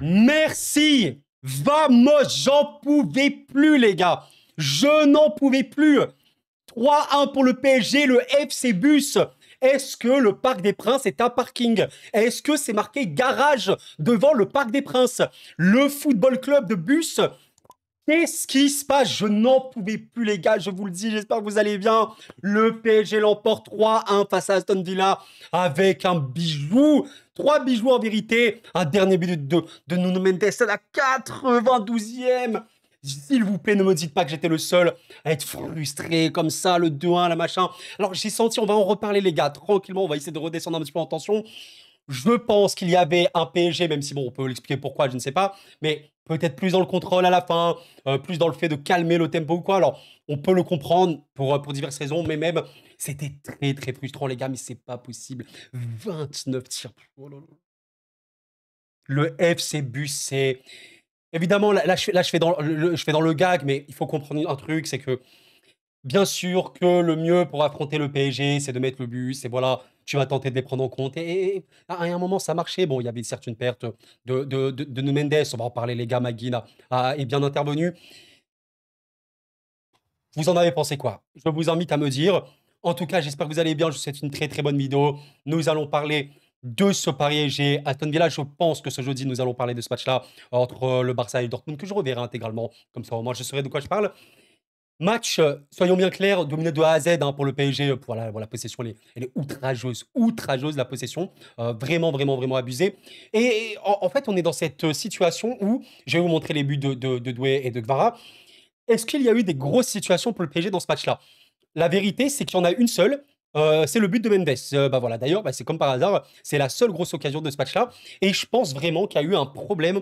Merci. Vamos, j'en pouvais plus, les gars. Je n'en pouvais plus. 3-1 pour le PSG, le FC Bus. Est-ce que le Parc des Princes est un parking? Est-ce que c'est marqué garage devant le Parc des Princes? Le football club de Bus. Qu'est-ce qui se passe? Je n'en pouvais plus, les gars, je vous le dis, j'espère que vous allez bien. Le PSG l'emporte 3-1 face à Aston Villa avec un bijou. 3 bijoux en vérité. Un dernier but de Nuno Mendes à la 92e. S'il vous plaît, ne me dites pas que j'étais le seul à être frustré comme ça, le 2-1, la machin. Alors j'ai senti, on va en reparler, les gars, tranquillement, on va essayer de redescendre un petit peu en tension. Je pense qu'il y avait un PSG, même si bon, on peut l'expliquer pourquoi, je ne sais pas, mais peut-être plus dans le contrôle à la fin, plus dans le fait de calmer le tempo ou quoi. Alors, on peut le comprendre pour diverses raisons, mais même, c'était très très frustrant, les gars, mais c'est pas possible. 29 tirs. Oh là là. Le FC Bus, c'est. Évidemment, je fais dans le gag, mais il faut comprendre un truc, c'est que bien sûr que le mieux pour affronter le PSG, c'est de mettre le bus et voilà, tu vas tenter de les prendre en compte et à un moment, ça marchait. Bon, il y avait certes une perte de Nuno Mendes, on va en parler les gars, McGinn est bien intervenu. Vous en avez pensé quoi? Je vous invite à me dire. En tout cas, j'espère que vous allez bien, je vous souhaite une très, très bonne vidéo. Nous allons parler de ce Paris-PSG Aston Villa. Je pense que ce jeudi, nous allons parler de ce match-là entre le Barça et le Dortmund que je reverrai intégralement. Comme ça, au moins, je saurai de quoi je parle. Match, soyons bien clairs, dominé de A à Z hein, pour le PSG. Voilà, la possession, elle est outrageuse, outrageuse la possession. Vraiment, vraiment, vraiment abusée. Et en fait, on est dans cette situation où je vais vous montrer les buts de Doué et de Gvara. Est-ce qu'il y a eu des grosses situations pour le PSG dans ce match-là? La vérité, c'est qu'il y en a une seule. C'est le but de Mendes. Bah voilà, d'ailleurs, bah, c'est comme par hasard, c'est la seule grosse occasion de ce match-là. Et je pense vraiment qu'il y a eu un problème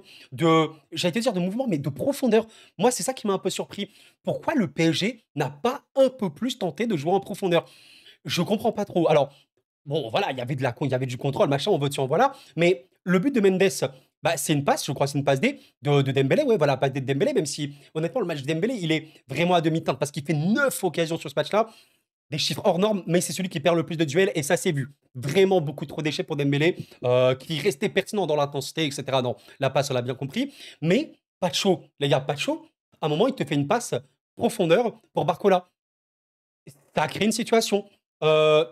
j'allais te dire de mouvement, mais de profondeur. Moi, c'est ça qui m'a un peu surpris. Pourquoi le PSG n'a pas un peu plus tenté de jouer en profondeur? Je comprends pas trop. Alors, bon, voilà, il y avait du contrôle, machin, on veut, en voilà. Mais le but de Mendes, bah, c'est une passe, je crois, c'est une passe D de Dembélé. Ouais, voilà, passe D de Dembélé, même si, honnêtement, le match de Dembélé, il est vraiment à demi-teinte parce qu'il fait 9 occasions sur ce match-là. Des chiffres hors normes, mais c'est celui qui perd le plus de duels et ça s'est vu. Vraiment beaucoup trop déchets pour Dembélé, qui restait pertinent dans l'intensité, etc. Non, la passe, on l'a bien compris. Mais pas de chaud, les gars, pas de chaud. À un moment, il te fait une passe profondeur pour Barcola. Ça a créé une situation. Euh,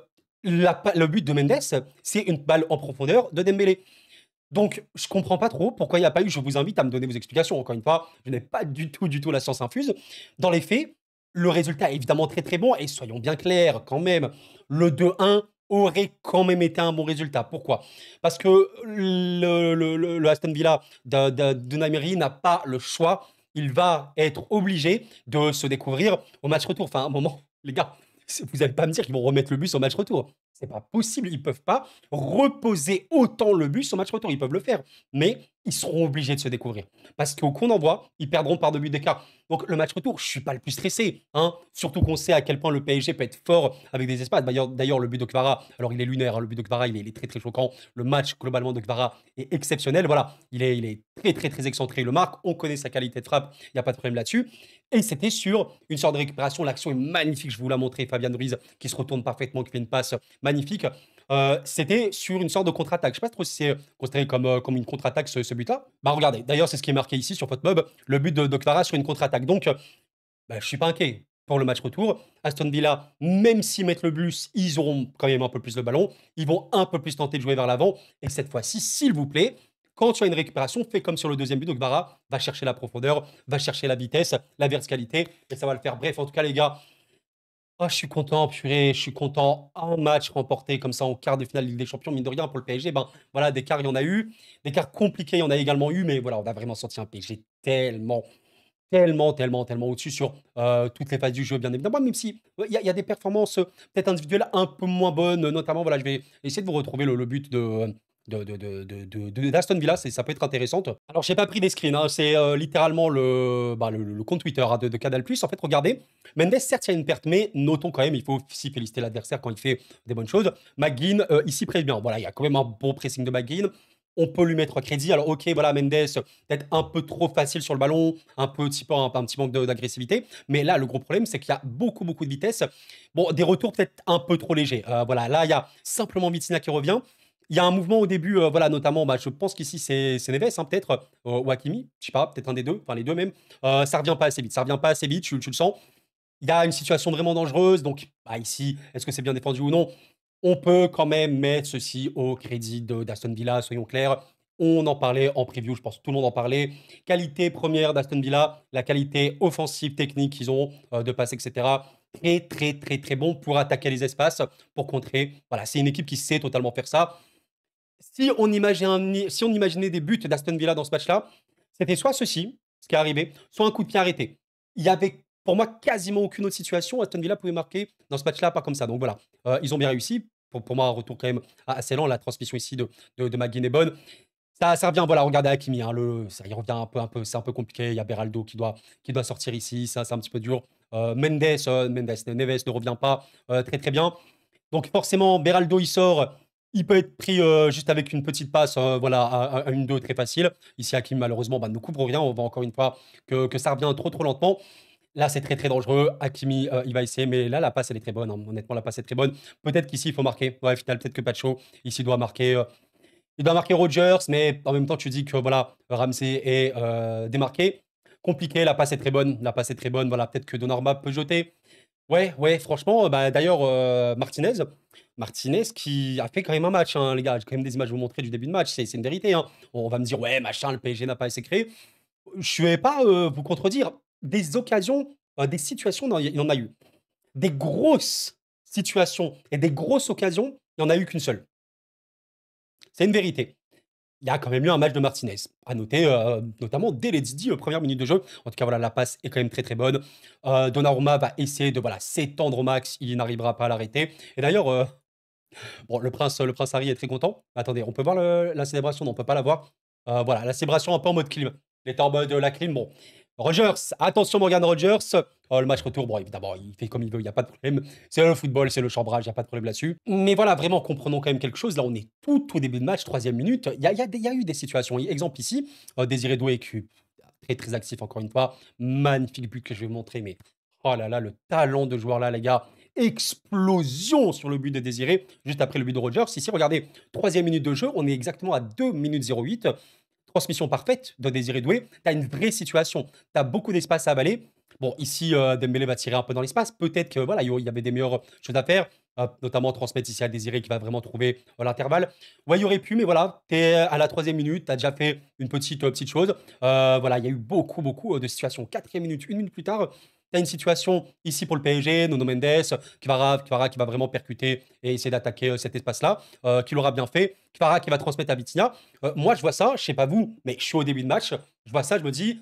le but de Mendes, c'est une balle en profondeur de Dembélé. Donc, je comprends pas trop pourquoi il n'y a pas eu. Je vous invite à me donner vos explications. Encore une fois, je n'ai pas du tout la science infuse. Dans les faits, le résultat est évidemment très très bon. Et soyons bien clairs, quand même, le 2-1 aurait quand même été un bon résultat. Pourquoi? Parce que le Aston Villa de Namery n'a pas le choix. Il va être obligé de se découvrir au match retour. Enfin, à un moment, les gars, vous n'allez pas me dire qu'ils vont remettre le bus au match retour. C'est pas possible. Ils peuvent pas reposer autant le bus au match retour. Ils peuvent le faire, mais ils seront obligés de se découvrir. Parce qu'au qu'on envoie, ils perdront par 2 buts d'écart. Donc le match retour, je suis pas le plus stressé. Hein. Surtout qu'on sait à quel point le PSG peut être fort avec des espaces. D'ailleurs, le but de Kvara, alors il est lunaire, hein, le but de Kvara, il est très très choquant. Le match globalement de Kvara est exceptionnel. Voilà, il est très très très excentré. Le marque, on connaît sa qualité de frappe, il n'y a pas de problème là-dessus. Et c'était sur une sorte de récupération. L'action est magnifique, je vous l'ai montré. Fabien Ruiz qui se retourne parfaitement, qui fait une passe magnifique. C'était sur une sorte de contre-attaque. Je ne sais pas trop si c'est considéré comme une contre-attaque ce but-là. Bah regardez, d'ailleurs c'est ce qui est marqué ici sur FotMob, le but de Kvara sur une contre-attaque. Donc bah, je ne suis pas inquiet pour le match retour. Aston Villa, même s'ils mettent le bus, ils auront quand même un peu plus le ballon. Ils vont un peu plus tenter de jouer vers l'avant. Et cette fois-ci, s'il vous plaît, quand tu as une récupération, fais comme sur le deuxième but. Donc Kvara va chercher la profondeur, va chercher la vitesse, la verticalité, et ça va le faire. Bref, en tout cas les gars, ah, je suis content, purée, je suis content. Un match remporté comme ça en quart de finale Ligue des Champions, mine de rien, pour le PSG. Ben voilà, des quarts, il y en a eu. Des quarts compliqués, il y en a également eu. Mais voilà, on a vraiment senti un PSG tellement, tellement, tellement, tellement au-dessus sur toutes les phases du jeu, bien évidemment. Même si il y a des performances peut-être individuelles un peu moins bonnes. Notamment, voilà, je vais essayer de vous retrouver le but d'Aston Villa, ça peut être intéressant. Alors, j'ai pas pris des screens, hein, c'est littéralement le compte Twitter hein, de Canal+. En fait, regardez, Mendes, certes, il y a une perte, mais notons quand même, il faut aussi féliciter l'adversaire quand il fait des bonnes choses. McGinn, ici, presse bien. Voilà, il y a quand même un bon pressing de McGinn. On peut lui mettre crédit. Alors, ok, voilà, Mendes, peut-être un peu trop facile sur le ballon, un petit manque d'agressivité. Mais là, le gros problème, c'est qu'il y a beaucoup, beaucoup de vitesse. Bon, des retours peut-être un peu trop légers. Voilà, là, il y a simplement Vitinha qui revient. Il y a un mouvement au début, voilà, notamment, bah, je pense qu'ici, c'est Neves, hein, peut-être, ou Hakimi, je sais pas, peut-être un des deux, enfin les deux même. Ça revient pas assez vite, ça revient pas assez vite, tu le sens. Il y a une situation vraiment dangereuse, donc bah, ici, est-ce que c'est bien défendu ou non? On peut quand même mettre ceci au crédit d'Aston Villa, soyons clairs. On en parlait en preview, je pense que tout le monde en parlait. Qualité première d'Aston Villa, la qualité offensive, technique qu'ils ont, de passe, etc. Très, très, très, très bon pour attaquer les espaces, pour contrer. Voilà, c'est une équipe qui sait totalement faire ça. Si on imaginait des buts d'Aston Villa dans ce match-là, c'était soit ceci, ce qui est arrivé, soit un coup de pied arrêté. Il y avait pour moi quasiment aucune autre situation où Aston Villa pouvait marquer dans ce match-là, pas comme ça. Donc voilà, ils ont bien réussi. Pour moi, un retour quand même assez lent. La transmission ici de McGinn est bonne. Ça revient, voilà, regardez Hakimi, hein, ça, il revient c'est un peu compliqué. Il y a Beraldo qui doit sortir ici, ça, c'est un petit peu dur. Neves ne revient pas très très bien. Donc forcément, Beraldo, il sort. Il peut être pris juste avec une petite passe, voilà, à une 2 très facile. Ici, Hakim, malheureusement, bah, ne couvre rien. On voit encore une fois que ça revient trop, trop lentement. Là, c'est très, très dangereux. Hakimi, il va essayer, mais là, la passe, elle est très bonne, hein. Honnêtement, la passe est très bonne. Peut-être qu'ici, il faut marquer. Ouais, au final, peut-être que Pacho, ici, doit marquer. Il doit marquer Rogers, mais en même temps, tu dis que voilà, Ramsey est démarqué. Compliqué, la passe est très bonne. La passe est très bonne. Voilà, peut-être que Donnarumma peut jeter. Ouais, ouais, franchement, bah, d'ailleurs, Martinez qui a fait quand même un match, hein, les gars. J'ai quand même des images à vous montrer du début de match, c'est une vérité, hein. On va me dire, ouais, machin, le PSG n'a pas assez créé. Je ne vais pas vous contredire. Des occasions, des situations, il y en a eu. Des grosses situations et des grosses occasions, il n'y en a eu qu'une seule. C'est une vérité. Il y a quand même eu un match de Martinez. À noter, notamment dès les 10 premières minutes de jeu. En tout cas, voilà, la passe est quand même très très bonne. Donnarumma va essayer de voilà, s'étendre au max. Il n'arrivera pas à l'arrêter. Et d'ailleurs, bon, le prince Harry est très content. Attendez, on peut voir la célébration? Non, on peut pas la voir. Voilà, la célébration un peu en mode clim. Il était en mode la clim. Bon, Rogers, attention Morgan Rogers. Le match retour, bon, évidemment, il fait comme il veut, il n'y a pas de problème. C'est le football, c'est le chambrage, il n'y a pas de problème là-dessus. Mais voilà, vraiment, comprenons quand même quelque chose. Là, on est tout au début de match, troisième minute. Il y a eu des situations. Exemple ici, Désiré Doué, qui est très, très actif, encore une fois. Magnifique but que je vais vous montrer, mais oh là là, le talent de joueur là, les gars. Explosion sur le but de Désiré, juste après le but de Rogers. Ici, regardez, troisième minute de jeu, on est exactement à 2 minutes 08. Transmission parfaite de Désiré Doué. Tu as une vraie situation. Tu as beaucoup d'espace à avaler. Bon, ici, Dembélé va tirer un peu dans l'espace. Peut-être que voilà, il y avait des meilleures choses à faire, notamment transmettre ici à Désiré qui va vraiment trouver l'intervalle. Ouais, il y aurait pu, mais voilà, tu es à la troisième minute, tu as déjà fait une petite chose. Voilà, il y a eu beaucoup, beaucoup de situations. Quatrième minute, une minute plus tard, tu as une situation ici pour le PSG, Nuno Mendes, qui va vraiment percuter et essayer d'attaquer cet espace-là, qui l'aura bien fait. Kvara qui va transmettre à Vitinha. Moi, je vois ça, je sais pas vous, mais je suis au début de match, je vois ça, je me dis,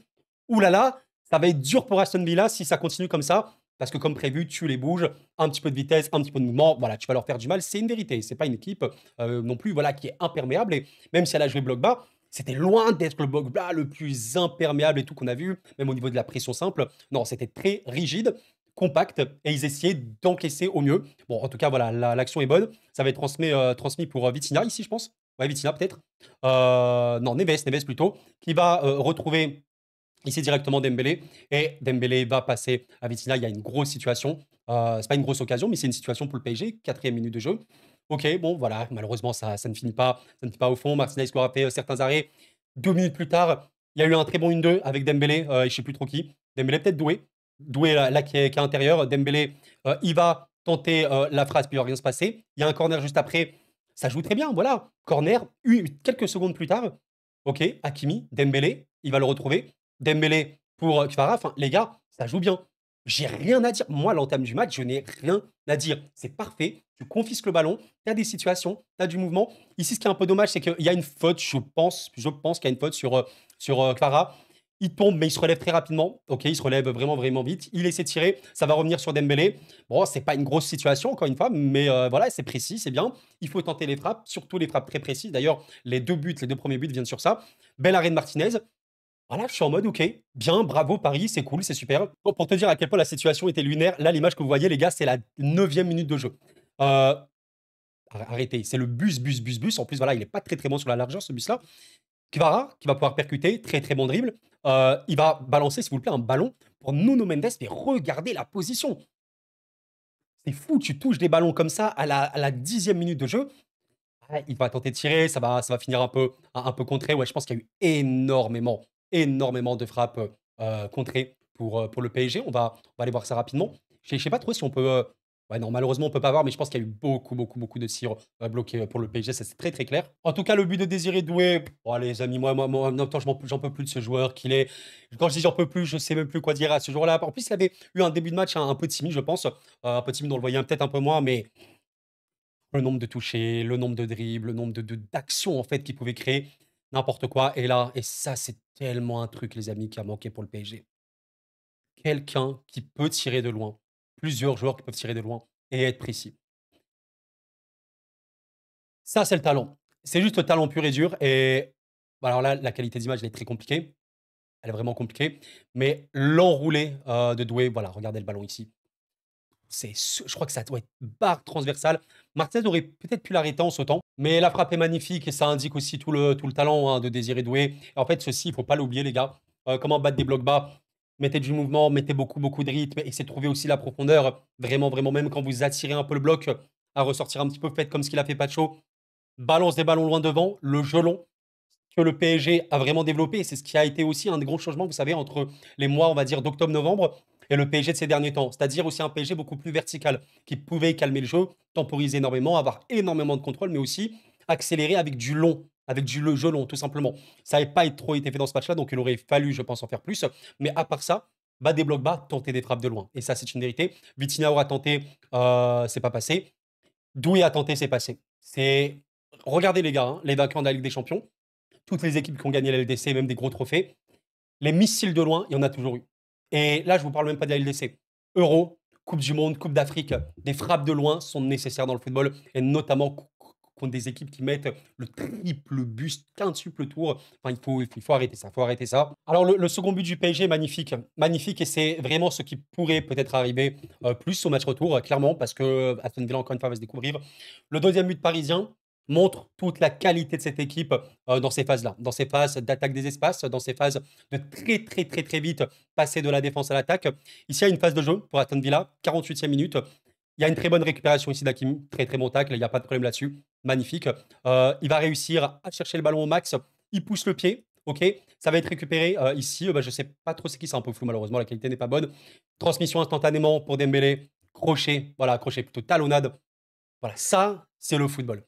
oulala, ça va être dur pour Aston Villa si ça continue comme ça. Parce que comme prévu, tu les bouges, un petit peu de vitesse, un petit peu de mouvement, voilà, tu vas leur faire du mal, c'est une vérité. C'est pas une équipe non plus voilà, qui est imperméable. Et même si elle a joué bloc bas, c'était loin d'être le bloc bas le plus imperméable et tout qu'on a vu, même au niveau de la pression simple. Non, c'était très rigide, compact, et ils essayaient d'encaisser au mieux. Bon, en tout cas, voilà, l'action est bonne. Ça va être transmis pour Vitinha ici, je pense. Ouais, Vitinha peut-être. Non, Neves plutôt, qui va retrouver ici directement Dembélé. Et Dembélé va passer à Vitinha. Il y a une grosse situation. C'est pas une grosse occasion, mais c'est une situation pour le PSG. Quatrième minute de jeu. Ok, bon, voilà. Malheureusement, ça ne finit pas. Ça ne finit pas au fond. Martinez qui aura fait certains arrêts. 2 minutes plus tard, il y a eu un très bon 1-2 avec Dembélé. Je ne sais plus trop qui. Dembélé, peut-être Doué. Doué, là, qui est intérieur. Dembélé, il va tenter la phrase, puis il va rien se passer. Il y a un corner juste après. Ça joue très bien, voilà. Corner, quelques secondes plus tard. Ok, Hakimi, Dembélé, il va le retrouver. Dembélé pour Kvara. Enfin, les gars, ça joue bien. J'ai rien à dire. Moi, à l'entame du match, je n'ai rien à dire. C'est parfait. Tu confisques le ballon. Tu as des situations. Tu as du mouvement. Ici, ce qui est un peu dommage, c'est qu'il y a une faute, je pense qu'il y a une faute sur Kvara. Il tombe, mais il se relève très rapidement. Ok, il se relève vraiment, vraiment vite. Il essaie de tirer. Ça va revenir sur Dembélé. Bon, c'est pas une grosse situation, encore une fois, mais voilà, c'est précis, c'est bien. Il faut tenter les frappes, surtout les frappes très précises. D'ailleurs, les deux premiers buts viennent sur ça. Bel arrêt de Martinez. Voilà, je suis en mode, OK, bien, bravo Paris, c'est cool, c'est super. Pour te dire à quel point la situation était lunaire, là, l'image que vous voyez, les gars, c'est la neuvième minute de jeu. Arrêtez, c'est le bus. En plus, voilà, il est pas très très bon sur la largeur, ce bus-là. Kvara, qui va pouvoir percuter, très très bon dribble. Il va balancer, s'il vous plaît, un ballon pour Nuno Mendes, mais regardez la position. C'est fou, tu touches des ballons comme ça à la 10e minute de jeu. Ouais, il va tenter de tirer, ça va finir un peu contré. Ouais, je pense qu'il y a eu énormément de frappes, contrées pour le PSG. On va aller voir ça rapidement. Je sais pas trop si on peut, ouais, non, malheureusement, on peut pas voir, mais je pense qu'il y a eu beaucoup de tirs, bloqués, pour le PSG. Ça, c'est très, très clair. En tout cas, le but de Désiré Doué, oh les amis, moi, en même temps, j'en peux plus de ce joueur qu'il est. Quand je dis j'en peux plus, je sais même plus quoi dire à ce joueur-là. En plus, il avait eu un début de match un peu timide, je pense. Un peu timide, on le voyait peut-être un peu moins, mais le nombre de touchés, le nombre de dribbles, le nombre d'actions en fait qu'il pouvait créer, n'importe quoi. Et là, et ça, c'est tellement un truc, les amis, qui a manqué pour le PSG. Quelqu'un qui peut tirer de loin, plusieurs joueurs qui peuvent tirer de loin et être précis. Ça, c'est le talent. C'est juste le talent pur et dur. Et bah, alors là, la qualité d'image, elle est très compliquée. Elle est vraiment compliquée. Mais l'enroulé de Doué, voilà, regardez le ballon ici. Je crois que ça doit être barre transversale. Martinez aurait peut-être pu l'arrêter en sautant, mais la frappe est magnifique et ça indique aussi tout le talent de Désiré Doué. Et en fait, ceci, il faut pas l'oublier, les gars. Comment battre des blocs bas? Mettez du mouvement, mettez beaucoup de rythme, essayez de trouver aussi la profondeur. Vraiment, même quand vous attirez un peu le bloc, à ressortir un petit peu, faites comme ce qu'il a fait Pacho. Balance des ballons loin devant, le jeu long que le PSG a vraiment développé. Et c'est ce qui a été aussi un des gros changements, vous savez, entre les mois, on va dire, d'octobre-novembre et le PSG de ces derniers temps. C'est-à-dire aussi un PSG beaucoup plus vertical, qui pouvait calmer le jeu, temporiser énormément, avoir énormément de contrôle, mais aussi accélérer avec du long, avec du jeu long, tout simplement. Ça n'avait pas trop été fait dans ce match-là, donc il aurait fallu, je pense, en faire plus. Mais à part ça, bah, des blocs bas, tenter des frappes de loin. Et ça, c'est une vérité. Vitinha aura tenté, c'est pas passé. Doué a tenté, c'est passé. C'est Regardez les gars, hein, les vainqueurs de la Ligue des Champions, toutes les équipes qui ont gagné la LDC, même des gros trophées, les missiles de loin, il y en a toujours eu. Et là, je vous parle même pas de la LDC. Euro, Coupe du Monde, Coupe d'Afrique, des frappes de loin sont nécessaires dans le football, et notamment contre des équipes qui mettent le triple buste, quintuple tour. Enfin, il faut arrêter ça, il faut arrêter ça. Alors, le second but du PSG est magnifique, magnifique, et c'est vraiment ce qui pourrait peut-être arriver plus au match retour, clairement, parce que Aston Villa, encore une fois, va se découvrir. Le deuxième but parisien montre toute la qualité de cette équipe dans ces phases-là, dans ces phases d'attaque des espaces, dans ces phases de très vite passer de la défense à l'attaque. Ici, il y a une phase de jeu pour Aston Villa, 48e minute. Il y a une très bonne récupération ici d'Hakimi, très bon tacle, il n'y a pas de problème là-dessus, magnifique. Il va réussir à chercher le ballon au max, il pousse le pied, ok, ça va être récupéré ici, je ne sais pas trop c'est qui, c'est un peu flou malheureusement, la qualité n'est pas bonne. Transmission instantanément pour Dembélé, crochet, voilà, crochet plutôt talonnade. Voilà, ça, c'est le football.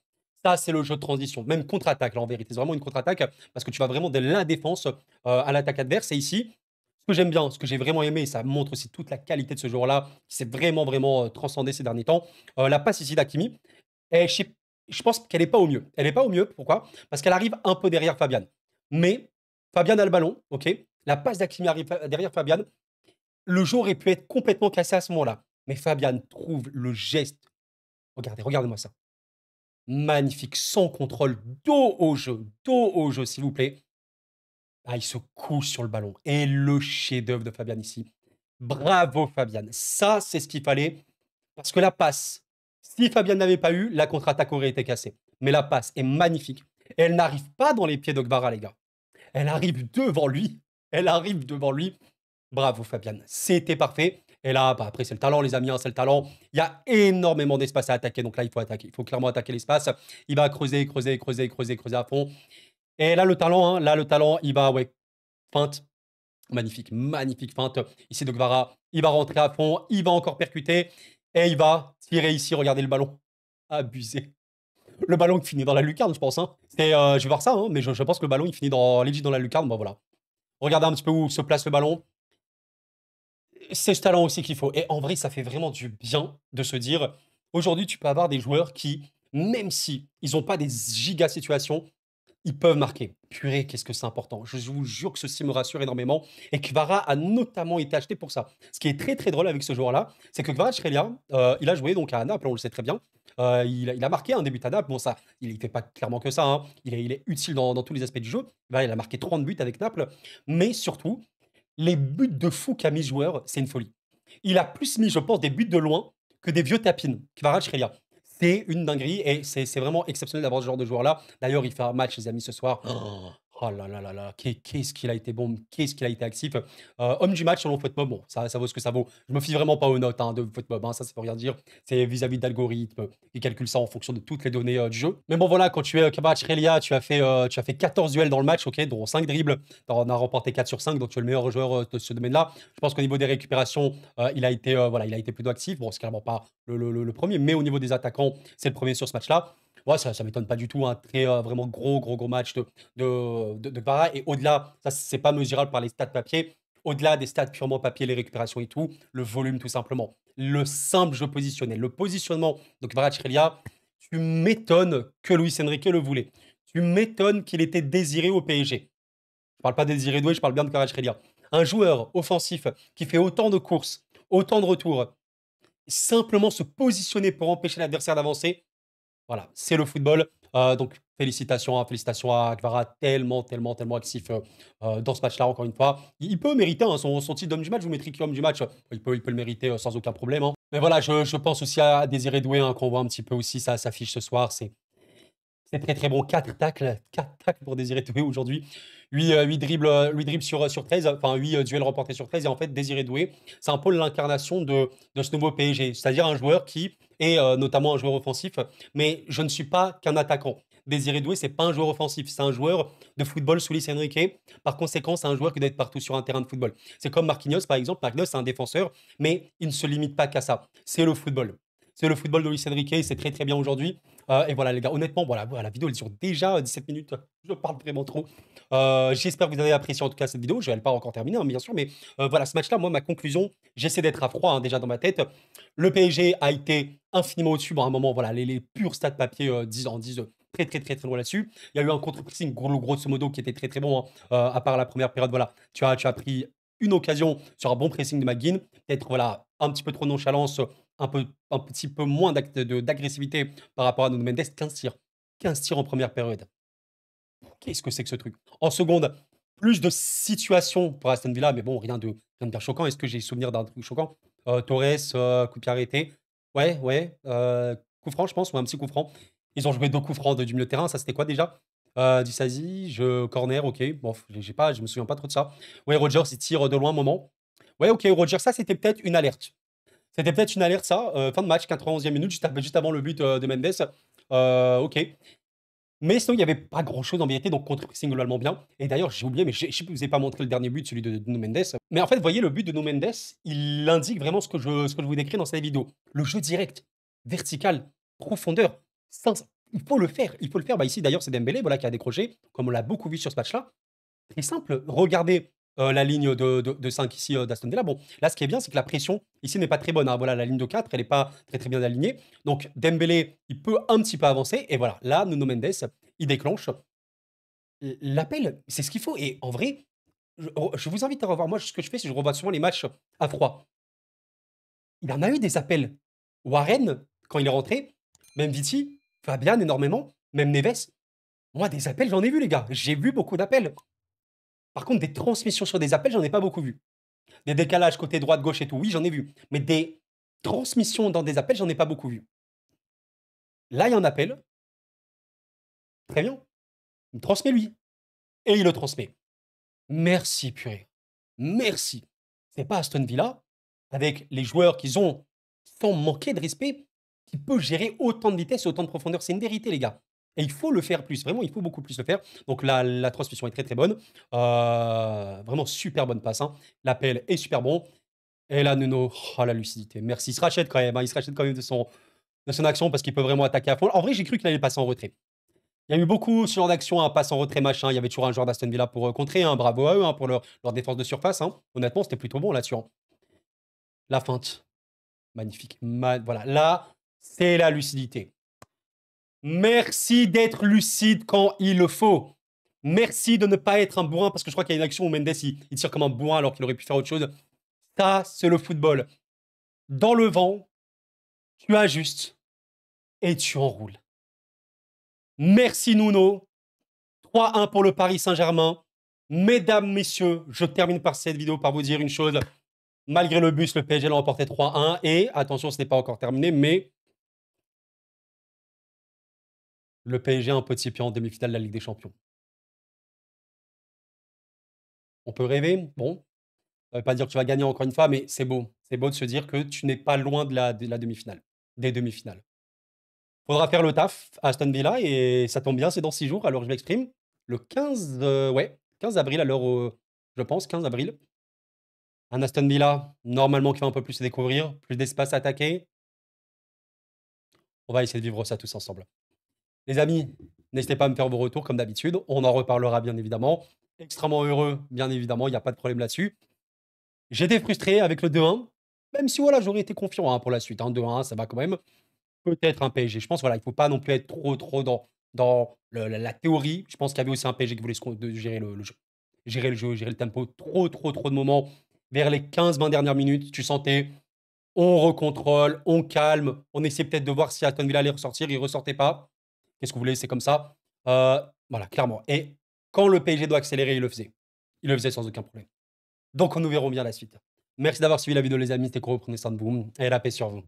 Ça, c'est le jeu de transition, même contre-attaque, là, en vérité. C'est vraiment une contre-attaque parce que tu vas vraiment de la défense à l'attaque adverse. Et ici, ce que j'aime bien, ce que j'ai vraiment aimé, et ça montre aussi toute la qualité de ce joueur-là, qui s'est vraiment transcendé ces derniers temps, la passe ici d'Hakimi, et je pense qu'elle n'est pas au mieux. Elle n'est pas au mieux, pourquoi? Parce qu'elle arrive un peu derrière Fabian. Mais Fabian a le ballon, ok? La passe d'Hakimi arrive derrière Fabian. Le jeu aurait pu être complètement cassé à ce moment-là. Mais Fabian trouve le geste. Regardez-moi ça. Magnifique, sans contrôle, dos au jeu, s'il vous plaît. Ah, il se couche sur le ballon. Et le chef-d'œuvre de Fabian ici. Bravo, Fabian. Ça, c'est ce qu'il fallait. Parce que la passe, si Fabian n'avait pas eu, la contre-attaque aurait été cassée. Mais la passe est magnifique. Et elle n'arrive pas dans les pieds d'Ogbara, les gars. Elle arrive devant lui. Elle arrive devant lui. Bravo, Fabian. C'était parfait. Et là, bah, après, c'est le talent, les amis, hein, c'est le talent. Il y a énormément d'espace à attaquer. Donc là, il faut attaquer. Il faut clairement attaquer l'espace. Il va creuser à fond. Et là, le talent, il va, ouais, feinte. Magnifique feinte. Ici, de Guevara, il va rentrer à fond. Il va encore percuter. Et il va tirer ici. Regardez le ballon. Abusé. Le ballon qui finit dans la lucarne, je pense. Hein. Je vais voir ça, hein, mais je pense que le ballon, il finit legit dans la lucarne. Bon, voilà. Regardez un petit peu où se place le ballon. C'est ce talent aussi qu'il faut. Et en vrai, ça fait vraiment du bien de se dire, aujourd'hui, tu peux avoir des joueurs qui, même si ils n'ont pas des giga situations, ils peuvent marquer. Purée, qu'est-ce que c'est important. Je vous jure que ceci me rassure énormément. Et Kvara a notamment été acheté pour ça. Ce qui est très drôle avec ce joueur-là, c'est que Kvaratskhelia, il a joué donc à Naples, on le sait très bien. Il a marqué un début à Naples. Bon, ça, il ne fait pas clairement que ça. Hein. Il est utile dans tous les aspects du jeu. Il a marqué 30 buts avec Naples. Mais surtout, les buts de fou qu'a mis ce joueur, c'est une folie. Il a plus mis, je pense, des buts de loin que des vieux tapines. Kvaratskhelia. C'est une dinguerie et c'est vraiment exceptionnel d'avoir ce genre de joueur-là. D'ailleurs, il fait un match, les amis, ce soir. Oh, Oh là là là là, qu'est-ce qu'il a été bon, qu'est-ce qu'il a été actif. Homme du match selon Footmob, bon, ça vaut ce que ça vaut. Je me fie vraiment pas aux notes, hein, de Footmob, hein, ça peut rien dire. C'est vis-à-vis d'algorithmes, ils calculent ça en fonction de toutes les données, du jeu. Mais bon voilà, quand tu es, Kvaratskhelia, tu as fait 14 duels dans le match, OK, dont 5 dribbles. Tu en as remporté 4 sur 5, donc tu es le meilleur joueur, de ce domaine-là. Je pense qu'au niveau des récupérations, voilà, il a été plutôt actif. Bon, c'est clairement pas le 1er, mais au niveau des attaquants, c'est le premier sur ce match-là. Ouais, ça m'étonne pas du tout, un très, vraiment gros match de Kvara. Et au-delà, ça, c'est pas mesurable par les stats papier. Au-delà des stats purement papier, les récupérations et tout, le volume tout simplement. Le simple jeu positionnel, le positionnement de Kvaratskhelia, tu m'étonnes que Luis Enrique le voulait. Tu m'étonnes qu'il était désiré au PSG. Je parle pas de Désiré Doué, je parle bien de Kvaratskhelia. Un joueur offensif qui fait autant de courses, autant de retours, simplement se positionner pour empêcher l'adversaire d'avancer, voilà, c'est le football. Donc félicitations, hein, félicitations à Kvara, tellement actif, dans ce match-là, encore une fois. Il peut mériter, hein, son titre d'homme du match. Vous mettrez qui homme du match? Il peut le mériter, sans aucun problème, hein. Mais voilà, je pense aussi à Désiré Doué, hein, qu'on voit un petit peu aussi ça s'affiche ce soir. C'est très bon. 4 tacles pour Désiré Doué aujourd'hui. 8 dribbles, 8 dribbles sur 13, enfin 8 duels remportés sur 13. Et en fait, Désiré Doué, c'est un peu l'incarnation de ce nouveau PSG. C'est-à-dire un joueur qui est, notamment un joueur offensif, mais je ne suis pas qu'un attaquant. Désiré Doué, c'est pas un joueur offensif, c'est un joueur de football sous Luis Enrique. Par conséquent, c'est un joueur qui doit être partout sur un terrain de football. C'est comme Marquinhos, par exemple. Marquinhos, c'est un défenseur, mais il ne se limite pas qu'à ça. C'est le football. C'est le football de Luis Enrique, c'est très bien aujourd'hui. Et voilà, les gars, honnêtement, voilà, la vidéo, elle dure déjà 17 minutes. Je parle vraiment trop. J'espère que vous avez apprécié en tout cas cette vidéo. Je vais pas encore terminer, hein, bien sûr, mais voilà, ce match-là, moi, ma conclusion, j'essaie d'être à froid, hein, déjà dans ma tête. Le PSG a été infiniment au-dessus. Bon, à un moment, voilà, les purs stats papier disent très loin là-dessus. Il y a eu un contre-pressing, grosso modo, qui était très bon, hein, à part la première période. Voilà, tu as pris une occasion sur un bon pressing de McGinn. Peut-être, voilà, un petit peu trop de nonchalance, un petit peu moins d'agressivité par rapport à Nuno Mendes. 15 tirs. 15 tirs en première période. Qu'est-ce que c'est que ce truc? En seconde, plus de situations pour Aston Villa, mais bon, rien de bien choquant. Est-ce que j'ai souvenir d'un truc choquant? Torres, coup de pied arrêté. Ouais, coup franc, je pense, ou un petit coup franc. Ils ont joué 2 coups francs du milieu de terrain. Ça, c'était quoi déjà? Disasi, corner, ok. Bon, je me souviens pas trop de ça. Ouais, Rogers, il tire de loin un moment. Ouais, ok, Rogers, ça, c'était peut-être une alerte. C'était peut-être une alerte, ça. Fin de match, 91e minute, juste avant le but de Mendes. Ok. Mais sinon, il n'y avait pas grand-chose en vérité, donc contre-pressing globalement bien. Et d'ailleurs, j'ai oublié, mais je sais que je ne vous ai pas montré le dernier but, celui de Nuno Mendes. Mais en fait, vous voyez, le but de Nuno Mendes, il indique vraiment ce que je vous décris dans cette vidéo. Le jeu direct, vertical, profondeur, il faut le faire. Il faut le faire. Bah, ici, d'ailleurs, c'est Dembélé, voilà, qui a décroché, comme on l'a beaucoup vu sur ce match-là. Très simple. Regardez, la ligne de 5 ici, d'Aston Villa. Bon, là, ce qui est bien, c'est que la pression ici n'est pas très bonne, hein. Voilà, la ligne de 4, elle n'est pas très bien alignée. Donc Dembélé, il peut un petit peu avancer. Et voilà, là, Nuno Mendes, il déclenche l'appel. C'est ce qu'il faut. Et en vrai, je vous invite à revoir. Moi, ce que je fais, c'est que je revois souvent les matchs à froid. Il en a eu des appels. Warren, quand il est rentré, même Viti, Fabian énormément, même Neves. Moi, des appels, j'en ai vu, les gars. J'ai vu beaucoup d'appels. Par contre, des transmissions sur des appels, j'en ai pas beaucoup vu. Des décalages côté droite, gauche et tout, oui, j'en ai vu. Mais des transmissions dans des appels, j'en ai pas beaucoup vu. Là, il y a un appel. Très bien. Il me transmet lui. Et il le transmet. Merci, purée. Merci. C'est pas Aston Villa, avec les joueurs qu'ils ont, sans manquer de respect, qui peut gérer autant de vitesse et autant de profondeur. C'est une vérité, les gars. Et il faut le faire plus. Vraiment, il faut beaucoup plus le faire. Donc la transmission est très bonne. Vraiment super bonne passe, hein. L'appel est super bon. Et là, Nuno, oh la lucidité. Merci. Il se rachète quand même, hein. Il se rachète quand même de son action parce qu'il peut vraiment attaquer à fond. En vrai, j'ai cru qu'il allait passer en retrait. Il y a eu beaucoup ce genre d'action, un passe en retrait, machin. Il y avait toujours un joueur d'Aston Villa pour contrer, hein. Bravo à eux, hein, pour leur défense de surface, hein. Honnêtement, c'était plutôt bon là-dessus, hein. La feinte. Magnifique. Voilà. Là, c'est la lucidité. Merci d'être lucide quand il le faut. Merci de ne pas être un bourrin, parce que je crois qu'il y a une action où Mendes il tire comme un bourrin alors qu'il aurait pu faire autre chose. Ça, c'est le football. Dans le vent, tu ajustes et tu enroules. Merci Nuno. 3-1 pour le Paris Saint-Germain. Mesdames, messieurs, je termine par cette vidéo par vous dire une chose. Malgré le bus, le PSG l'a remporté 3-1. Et attention, ce n'est pas encore terminé, mais le PSG a un petit pied en demi-finale de la Ligue des Champions. On peut rêver, bon, ça veut pas dire que tu vas gagner encore une fois, mais c'est beau. C'est beau de se dire que tu n'es pas loin de la demi-finale, des demi-finales. Faudra faire le taf à Aston Villa et ça tombe bien, c'est dans 6 jours, alors je m'exprime. Le 15, ouais, 15 avril, alors, je pense 15 avril. Un Aston Villa, normalement, qui va un peu plus se découvrir, plus d'espace à attaquer. On va essayer de vivre ça tous ensemble. Les amis, n'hésitez pas à me faire vos retours comme d'habitude. On en reparlera bien évidemment. Extrêmement heureux, bien évidemment, il n'y a pas de problème là-dessus. J'étais frustré avec le 2-1, même si voilà, j'aurais été confiant pour la suite. 2-1, ça va quand même. Peut-être un PSG. Je pense voilà, il ne faut pas non plus être trop dans la théorie. Je pense qu'il y avait aussi un PSG qui voulait gérer le jeu. Gérer le jeu, gérer le tempo. Trop de moments. Vers les 15-20 dernières minutes, tu sentais, on recontrôle, on calme, on essaie peut-être de voir si Aston Villa allait ressortir, il ne ressortait pas. Qu'est-ce que vous voulez, c'est comme ça. Voilà, clairement. Et quand le PSG doit accélérer, il le faisait. Il le faisait sans aucun problème. Donc, nous verrons bien la suite. Merci d'avoir suivi la vidéo, les amis. C'était Koro, prenez soin de vous et la paix sur vous.